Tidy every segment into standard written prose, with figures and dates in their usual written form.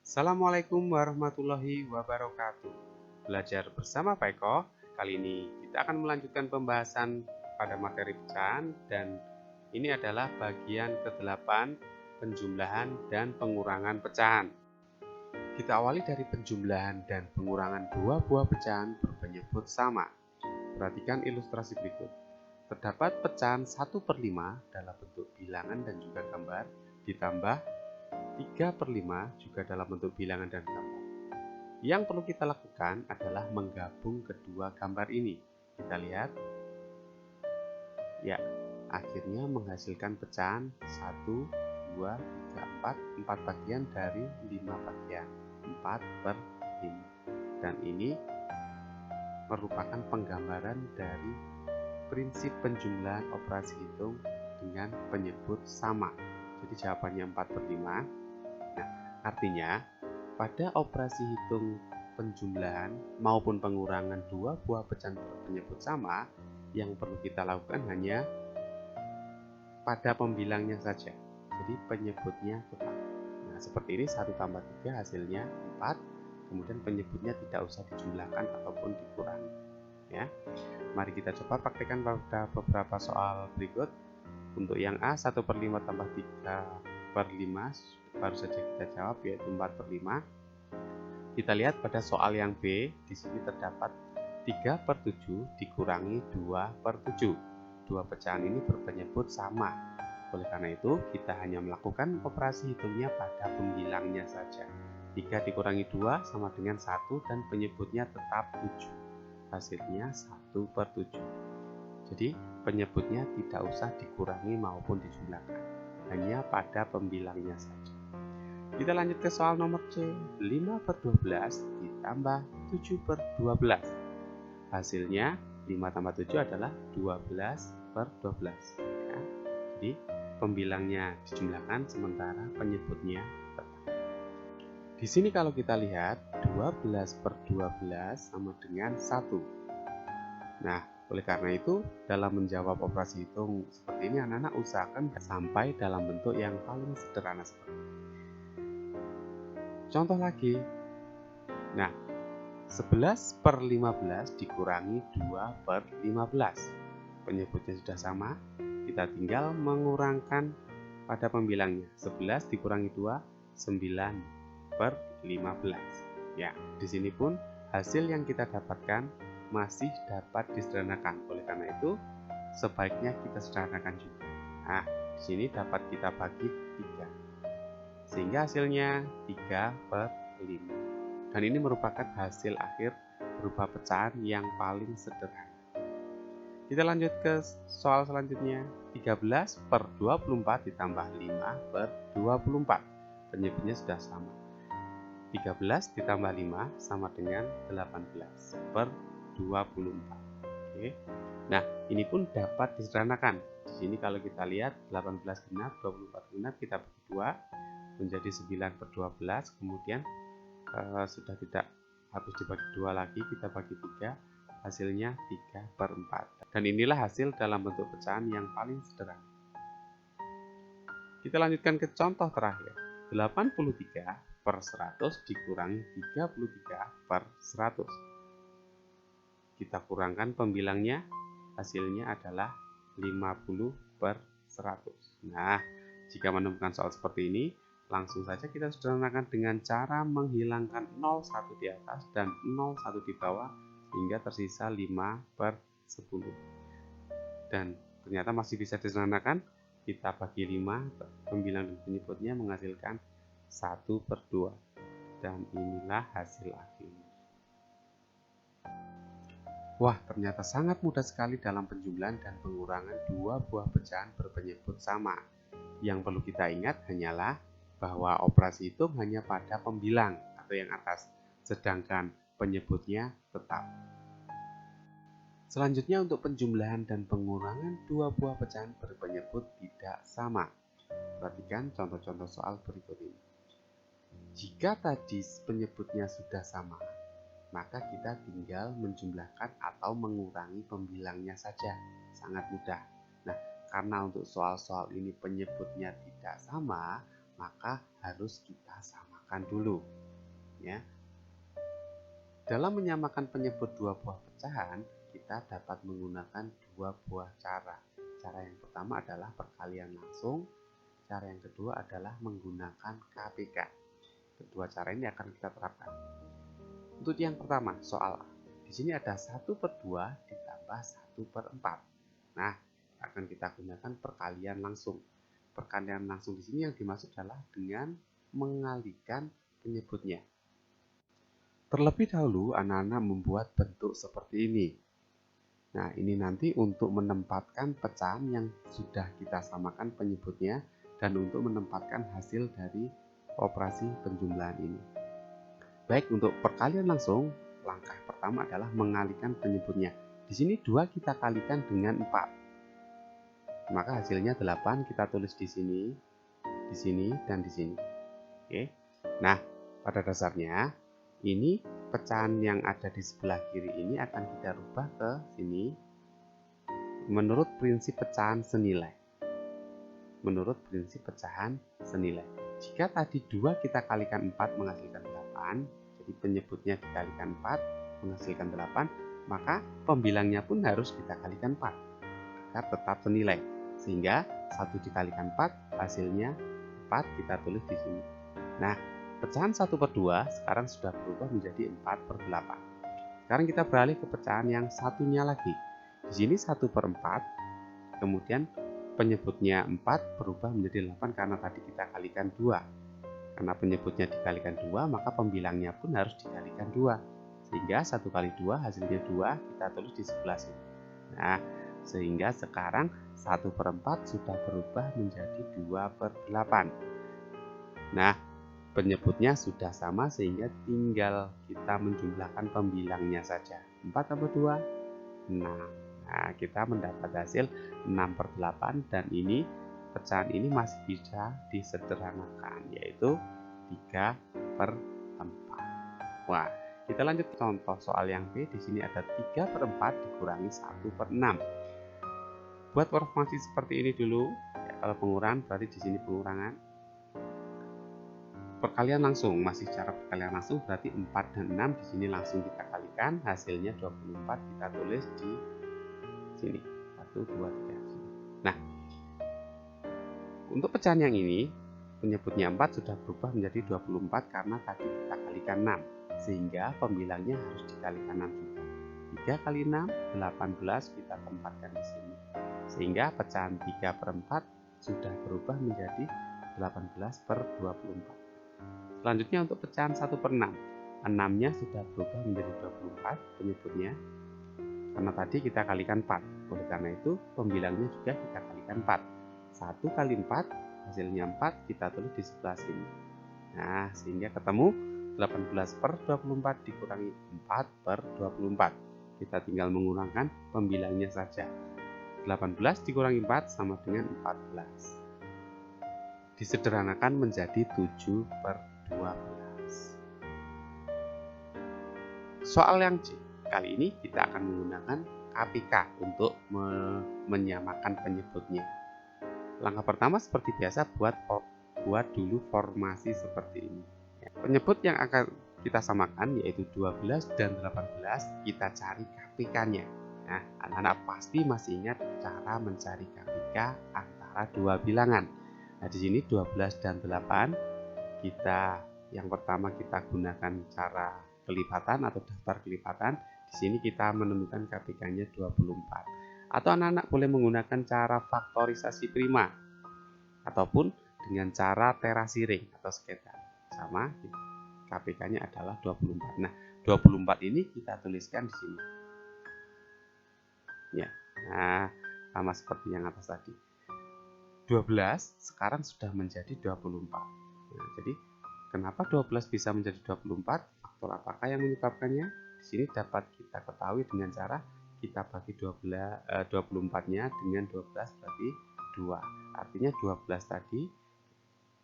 Assalamualaikum warahmatullahi wabarakatuh. Belajar bersama Pak Eko. Kali ini kita akan melanjutkan pembahasan pada materi pecahan dan ini adalah bagian ke-8 penjumlahan dan pengurangan pecahan. Kita awali dari penjumlahan dan pengurangan dua buah pecahan berpenyebut sama. Perhatikan ilustrasi berikut. Terdapat pecahan 1/5 dalam bentuk bilangan dan juga gambar ditambah 3/5 juga dalam bentuk bilangan dan gambar. Yang perlu kita lakukan adalah menggabung kedua gambar ini. Kita lihat. Ya, akhirnya menghasilkan pecahan 1, 2, 3, 4 bagian dari 5 bagian. 4/5. Dan ini merupakan penggambaran dari prinsip penjumlahan operasi hitung dengan penyebut sama. Jadi jawabannya 4/5. Nah, artinya pada operasi hitung penjumlahan maupun pengurangan dua buah pecahan berpenyebut sama, yang perlu kita lakukan hanya pada pembilangnya saja. Jadi penyebutnya tetap. Nah, seperti ini 1 tambah 3 hasilnya 4. Kemudian penyebutnya tidak usah dijumlahkan ataupun dikurangi. Ya. Mari kita coba praktekkan pada beberapa soal berikut. Untuk yang A, 1/5 tambah 3/5 baru saja kita jawab, yaitu 4/5. Kita lihat pada soal yang B, di sini terdapat 3/7 dikurangi 2/7. Dua pecahan ini berpenyebut sama. Oleh karena itu, kita hanya melakukan operasi hitungnya pada pembilangnya saja. 3 dikurangi 2 sama dengan 1 dan penyebutnya tetap 7. Hasilnya 1/7. Jadi penyebutnya tidak usah dikurangi maupun dijumlahkan, hanya pada pembilangnya saja. Kita lanjut ke soal nomor C. 5/12 ditambah 7/12. Hasilnya 5 tambah 7 adalah 12/12. Ya. Jadi pembilangnya dijumlahkan sementara penyebutnya tetap. Di sini kalau kita lihat 12/12 sama dengan 1. Nah, oleh karena itu, dalam menjawab operasi hitung seperti ini, anak-anak usahakan sampai dalam bentuk yang paling sederhana seperti ini. Contoh lagi. Nah, 11/15 dikurangi 2/15. Penyebutnya sudah sama, kita tinggal mengurangkan pada pembilangnya. 11 dikurangi 2, 9/15. Ya, di sini pun hasil yang kita dapatkan masih dapat disederhanakan. Oleh karena itu, sebaiknya kita sederhanakan juga. Nah, di sini dapat kita bagi 3. Sehingga hasilnya 3/5. Dan ini merupakan hasil akhir berupa pecahan yang paling sederhana. Kita lanjut ke soal selanjutnya. 13/24 ditambah 5/24. Penyebutnya sudah sama. 13 ditambah 5 sama dengan 18/24. Oke. Nah, ini pun dapat disederhanakan. Di sini kalau kita lihat 18 genap, 24 genap, kita bagi 2 menjadi 9/12. Kemudian sudah tidak habis dibagi 2 lagi, kita bagi 3, hasilnya 3/4. Dan inilah hasil dalam bentuk pecahan yang paling sederhana. Kita lanjutkan ke contoh terakhir. 83/100 dikurangi 33/100. Kita kurangkan pembilangnya, hasilnya adalah 50/100. Nah, jika menemukan soal seperti ini, langsung saja kita sederhanakan dengan cara menghilangkan 01 di atas dan 01 di bawah hingga tersisa 5/10. Dan ternyata masih bisa disederhanakan, kita bagi 5, pembilang dan penyebutnya menghasilkan 1/2. Dan inilah hasil akhirnya. Wah, ternyata sangat mudah sekali dalam penjumlahan dan pengurangan dua buah pecahan berpenyebut sama. Yang perlu kita ingat hanyalah bahwa operasi hitung hanya pada pembilang atau yang atas, sedangkan penyebutnya tetap. Selanjutnya untuk penjumlahan dan pengurangan dua buah pecahan berpenyebut tidak sama. Perhatikan contoh-contoh soal berikut ini. Jika tadi penyebutnya sudah sama, maka kita tinggal menjumlahkan atau mengurangi pembilangnya saja. Sangat mudah. Nah, karena untuk soal-soal ini penyebutnya tidak sama, maka harus kita samakan dulu. Ya. Dalam menyamakan penyebut dua buah pecahan, kita dapat menggunakan dua buah cara. Cara yang pertama adalah perkalian langsung, cara yang kedua adalah menggunakan KPK. Kedua cara ini akan kita terapkan. Untuk yang pertama, soal A. Di sini ada 1/2 ditambah 1/4. Nah, akan kita gunakan perkalian langsung. Perkalian langsung di sini yang dimaksud adalah dengan mengalihkan penyebutnya. Terlebih dahulu, anak-anak membuat bentuk seperti ini. Nah, ini nanti untuk menempatkan pecahan yang sudah kita samakan penyebutnya dan untuk menempatkan hasil dari operasi penjumlahan ini. Baik, untuk perkalian langsung, langkah pertama adalah mengalihkan penyebutnya. Di sini 2 kita kalikan dengan 4. Maka hasilnya 8 kita tulis di sini, dan di sini. Oke. Nah, pada dasarnya ini pecahan yang ada di sebelah kiri ini akan kita rubah ke sini menurut prinsip pecahan senilai. Jika tadi 2 kita kalikan 4 menghasilkan 8, jadi penyebutnya dikalikan 4 menghasilkan 8, maka pembilangnya pun harus kita kalikan 4 agar tetap senilai. Sehingga 1 dikalikan 4 hasilnya 4 kita tulis di sini. Nah, pecahan 1/2 sekarang sudah berubah menjadi 4/8. Sekarang kita beralih ke pecahan yang satunya lagi. Di sini 1/4, kemudian penyebutnya 4 berubah menjadi 8 karena tadi kita kalikan 2. Karena penyebutnya dikalikan 2, maka pembilangnya pun harus dikalikan 2. Sehingga 1 kali 2 hasilnya 2, kita tulis di sebelah sini. Nah, sehingga sekarang 1/4 sudah berubah menjadi 2/8. Nah, penyebutnya sudah sama sehingga tinggal kita menjumlahkan pembilangnya saja. 4 tambah 2, 6. Nah, kita mendapat hasil 6/8 dan ini pecahan ini masih bisa disederhanakan, yaitu 3/4. Wah, kita lanjut ke contoh soal yang B. Di sini ada 3/4 dikurangi 1/6. Buat formasi seperti ini dulu. Ya, kalau pengurangan berarti di sini pengurangan. Perkalian langsung, masih cara perkalian langsung berarti 4 dan 6 di sini langsung kita kalikan, hasilnya 24 kita tulis di sini. 1 2 3. Nah, untuk pecahan yang ini penyebutnya 4 sudah berubah menjadi 24 karena tadi kita kalikan 6, sehingga pembilangnya harus dikalikan 6 juga. 3 kali 6 18 kita tempatkan di sini. Sehingga pecahan 3/4 sudah berubah menjadi 18/24. Selanjutnya untuk pecahan 1/6. 6-nya sudah berubah menjadi 24 penyebutnya. Karena tadi kita kalikan 4. Oleh karena itu pembilangnya juga kita kalikan 4. 1 kali 4 hasilnya 4 kita tulis di sebelah sini. Nah, sehingga ketemu 18/24 dikurangi 4/24. Kita tinggal mengurangkan pembilangnya saja. 18 dikurangi 4 sama dengan 14. Disederhanakan menjadi 7/12. Soal yang C. Kali ini kita akan menggunakan KPK untuk menyamakan penyebutnya. Langkah pertama seperti biasa buat dulu formasi seperti ini. Penyebut yang akan kita samakan yaitu 12 dan 18, kita cari KPK-nya. Nah, anak-anak pasti masih ingat cara mencari KPK antara dua bilangan. Nah, di sini 12 dan 8, yang pertama kita gunakan cara kelipatan atau daftar kelipatan. Di sini kita menemukan KPK-nya 24. Atau anak-anak boleh menggunakan cara faktorisasi prima ataupun dengan cara terasi ring atau skedan. Sama, KPK-nya adalah 24. Nah, 24 ini kita tuliskan di sini. Ya. Nah, sama seperti yang atas tadi. 12 sekarang sudah menjadi 24. Nah, jadi kenapa 12 bisa menjadi 24? Faktor apakah yang menyebabkannya? Di sini dapat kita ketahui dengan cara kita bagi 24-nya dengan 12 bagi 2. Artinya 12 tadi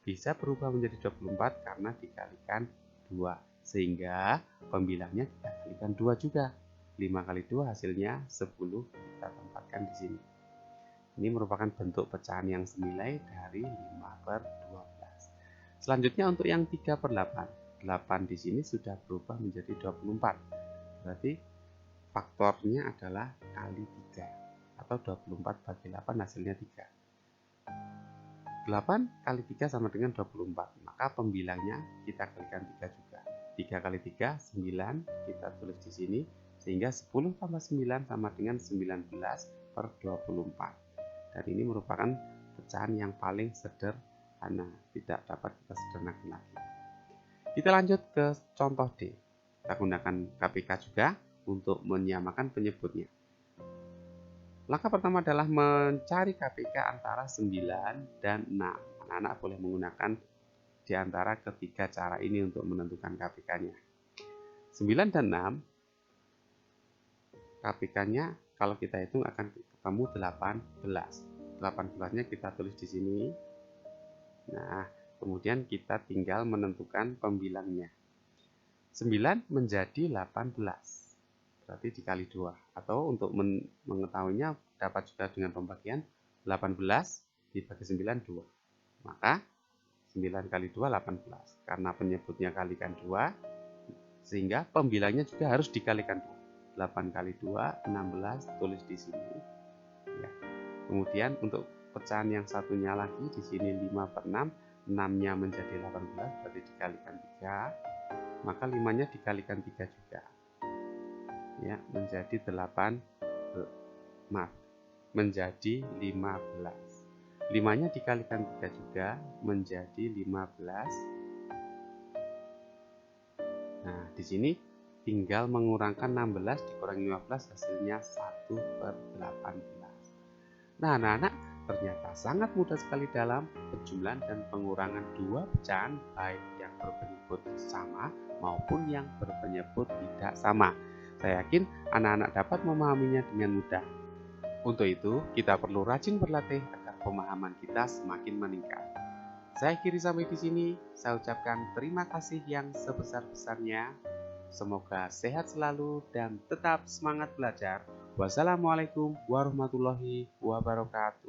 bisa berubah menjadi 24 karena dikalikan 2. Sehingga pembilangnya kita kalikan 2 juga. 5 kali 2 hasilnya 10, kita tempatkan di sini. Ini merupakan bentuk pecahan yang senilai dari 5/12. Selanjutnya untuk yang 3/8. 8 di sini sudah berubah menjadi 24. Berarti faktornya adalah kali 3 atau 24 bagi 8 hasilnya 3. 8 kali 3 sama dengan 24, maka pembilangnya kita kalikan 3 juga. 3 kali 3, 9, kita tulis di sini, sehingga 10 tambah 9 sama dengan 19/24. Dan ini merupakan pecahan yang paling sederhana, tidak dapat kita sederhanakan lagi. Kita lanjut ke contoh D. Kita gunakan KPK juga untuk menyamakan penyebutnya. Langkah pertama adalah mencari KPK antara 9 dan 6. Anak-anak boleh menggunakan di antara ketiga cara ini untuk menentukan KPK-nya. 9 dan 6, KPK-nya kalau kita hitung akan ketemu 18. 18-nya kita tulis di sini. Nah, kemudian kita tinggal menentukan pembilangnya. 9 menjadi 18. Berarti dikali 2. Atau untuk mengetahuinya dapat juga dengan pembagian 18 dibagi 9, 2. Maka 9 kali 2, 18. Karena penyebutnya kalikan 2, sehingga pembilangnya juga harus dikalikan 2. 8 kali 2, 16, tulis di sini. Ya. Kemudian untuk pecahan yang satunya lagi, di sini 5/6, 6-nya menjadi 18, berarti dikalikan 3. Maka 5-nya dikalikan 3 juga. Ya, menjadi 15. 5-nya dikalikan 3 juga menjadi 15. Nah, di sini tinggal mengurangkan 16 dikurangi 15, hasilnya 1/18. Nah, anak-anak, ternyata sangat mudah sekali dalam penjumlahan dan pengurangan dua pecahan, baik yang berpenyebut sama maupun yang berpenyebut tidak sama. Saya yakin anak-anak dapat memahaminya dengan mudah. Untuk itu, kita perlu rajin berlatih agar pemahaman kita semakin meningkat. Saya akhiri sampai di sini. Saya ucapkan terima kasih yang sebesar-besarnya. Semoga sehat selalu dan tetap semangat belajar. Wassalamualaikum warahmatullahi wabarakatuh.